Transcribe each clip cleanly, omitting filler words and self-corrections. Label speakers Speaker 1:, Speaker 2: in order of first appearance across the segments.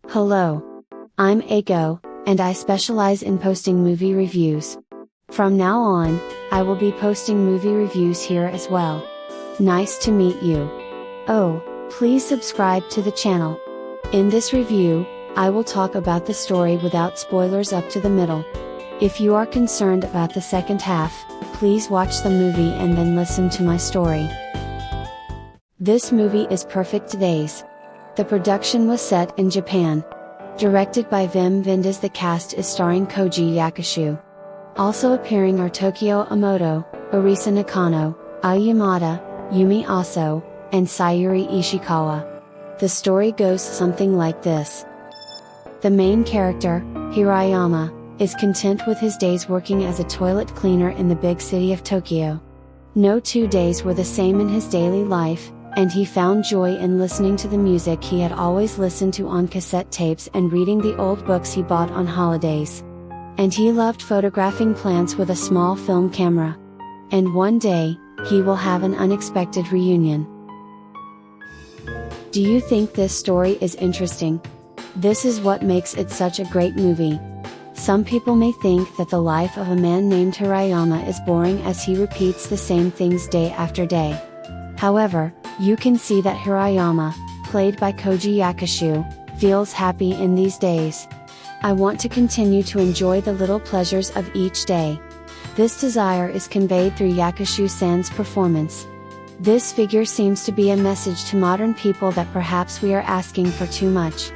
Speaker 1: Hello. I'm Aiko, and I specialize in posting movie reviews. From now on, I will be posting movie reviews here as well. Nice to meet you. Oh, please subscribe to the channel. In this review, I will talk about the story without spoilers up to the middle. If you are concerned about the second half, please watch the movie and then listen to my story. This movie is Perfect Days. The production was set in Japan. Directed by Wenders. The cast is starring Koji Yakusho. Also appearing are Tokyo Emoto, Arisa Nakano, Ai Yamada, Yumi Aso, and Sayuri Ishikawa. The story goes something like this. The main character, Hirayama, is content with his days working as a toilet cleaner in the big city of Tokyo. No 2 days were the same in his daily life, and he found joy in listening to the music he had always listened to on cassette tapes and reading the old books he bought on holidays. And he loved photographing plants with a small film camera. And one day, he will have an unexpected reunion. Do you think this story is interesting? This is what makes it such a great movie. Some people may think that the life of a man named Hirayama is boring as he repeats the same things day after day. However, you can see that Hirayama, played by Koji Yakusho, feels happy in these days. I want to continue to enjoy the little pleasures of each day. This desire is conveyed through Yakusho-san's performance. This figure seems to be a message to modern people that perhaps we are asking for too much.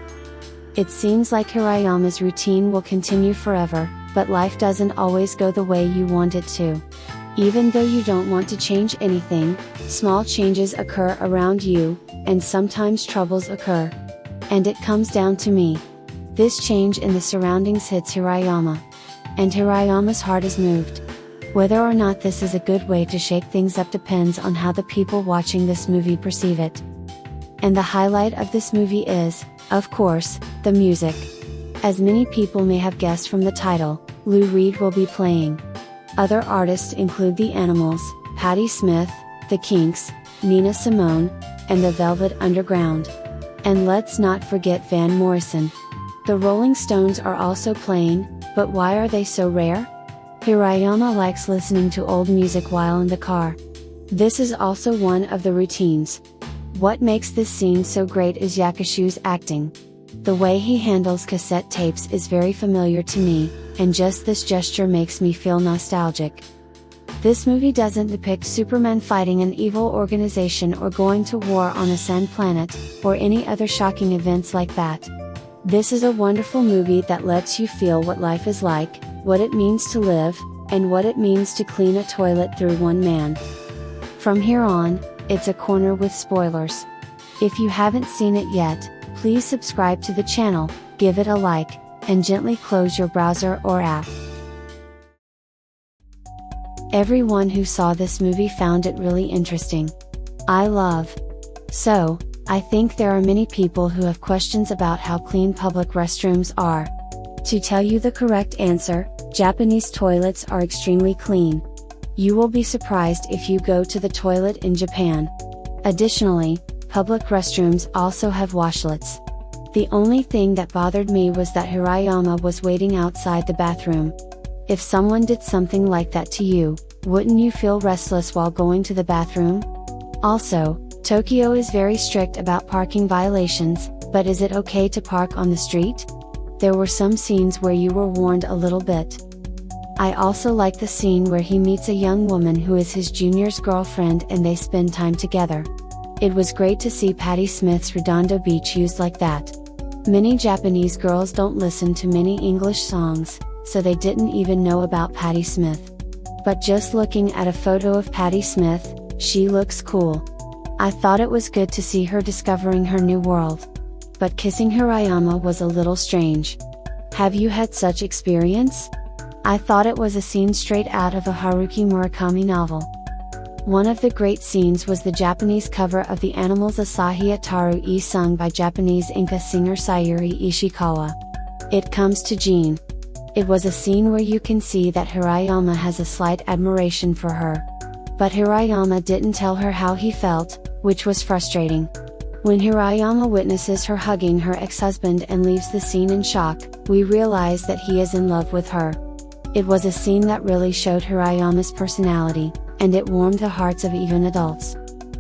Speaker 1: It seems like Hirayama's routine will continue forever, but life doesn't always go the way you want it to. Even though you don't want to change anything, small changes occur around you, and sometimes troubles occur. And it comes down to me. This change in the surroundings hits Hirayama. And Hirayama's heart is moved. Whether or not this is a good way to shake things up depends on how the people watching this movie perceive it. And the highlight of this movie is, of course, the music. As many people may have guessed from the title, Lou Reed will be playing. Other artists include The Animals, Patti Smith, The Kinks, Nina Simone, and the Velvet Underground. And let's not forget Van Morrison. The Rolling Stones are also playing, but why are they so rare? Hirayama likes listening to old music while in the car. This is also one of the routines. What makes this scene so great is Yakusho's acting. The way he handles cassette tapes is very familiar to me, and just this gesture makes me feel nostalgic. This movie doesn't depict Superman fighting an evil organization or going to war on a sand planet, or any other shocking events like that. This is a wonderful movie that lets you feel what life is like, what it means to live, and what it means to clean a toilet through one man. From here on, it's a corner with spoilers. If you haven't seen it yet, please subscribe to the channel, give it a like, and gently close your browser or app. Everyone who saw this movie found it really interesting. So, I think there are many people who have questions about how clean public restrooms are. To tell you the correct answer, Japanese toilets are extremely clean. You will be surprised if you go to the toilet in Japan. Additionally, public restrooms also have washlets. The only thing that bothered me was that Hirayama was waiting outside the bathroom. If someone did something like that to you, wouldn't you feel restless while going to the bathroom? Also, Tokyo is very strict about parking violations, but is it okay to park on the street? There were some scenes where you were warned a little bit. I also like the scene where he meets a young woman who is his junior's girlfriend and they spend time together. It was great to see Patti Smith's Redondo Beach used like that. Many Japanese girls don't listen to many English songs, so they didn't even know about Patti Smith. But just looking at a photo of Patti Smith, she looks cool. I thought it was good to see her discovering her new world. But kissing Hirayama was a little strange. Have you had such experience? I thought it was a scene straight out of a Haruki Murakami novel. One of the great scenes was the Japanese cover of The Animals' Asahi Ataru E sung by Japanese Inca singer Sayuri Ishikawa. It comes to Jean. It was a scene where you can see that Hirayama has a slight admiration for her. But Hirayama didn't tell her how he felt, which was frustrating. When Hirayama witnesses her hugging her ex-husband and leaves the scene in shock, we realize that he is in love with her. It was a scene that really showed Hirayama's personality, and it warmed the hearts of even adults.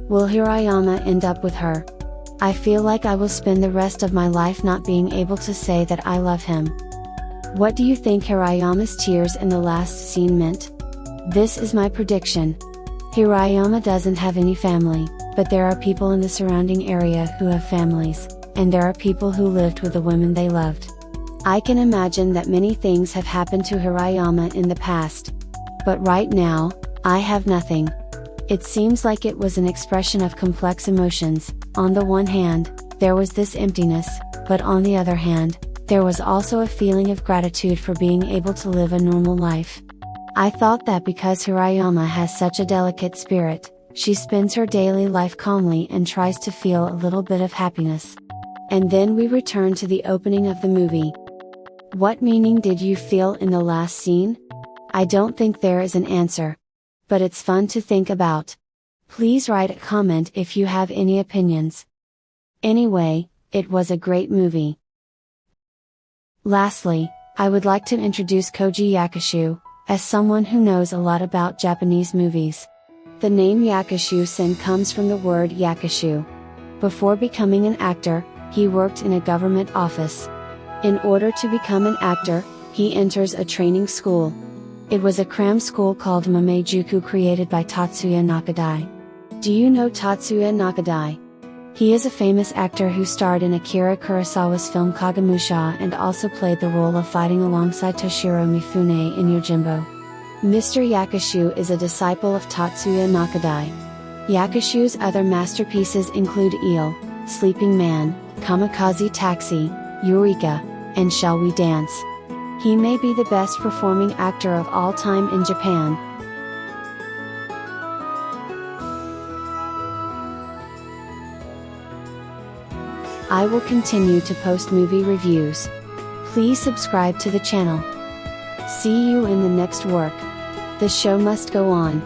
Speaker 1: Will Hirayama end up with her? I feel like I will spend the rest of my life not being able to say that I love him. What do you think Hirayama's tears in the last scene meant? This is my prediction. Hirayama doesn't have any family, but there are people in the surrounding area who have families, and there are people who lived with the women they loved. I can imagine that many things have happened to Hirayama in the past. But right now, I have nothing. It seems like it was an expression of complex emotions. On the one hand, there was this emptiness, but on the other hand, there was also a feeling of gratitude for being able to live a normal life. I thought that because Hirayama has such a delicate spirit, she spends her daily life calmly and tries to feel a little bit of happiness. And then we return to the opening of the movie. What meaning did you feel in the last scene? I don't think there is an answer. But it's fun to think about. Please write a comment if you have any opinions. Anyway, it was a great movie. Lastly, I would like to introduce Koji Yakushu, as someone who knows a lot about Japanese movies. The name Yakushu-sen comes from the word yakushu. Before becoming an actor, he worked in a government office. In order to become an actor, he enters a training school. It was a cram school called Mamejuku created by Tatsuya Nakadai. Do you know Tatsuya Nakadai? He is a famous actor who starred in Akira Kurosawa's film Kagemusha and also played the role of fighting alongside Toshiro Mifune in Yojimbo. Mr. Yakushu is a disciple of Tatsuya Nakadai. Yakushu's other masterpieces include Eel, Sleeping Man, Kamikaze Taxi, Eureka, and Shall We Dance? He may be the best performing actor of all time in Japan. I will continue to post movie reviews. Please subscribe to the channel. See you in the next work. The show must go on.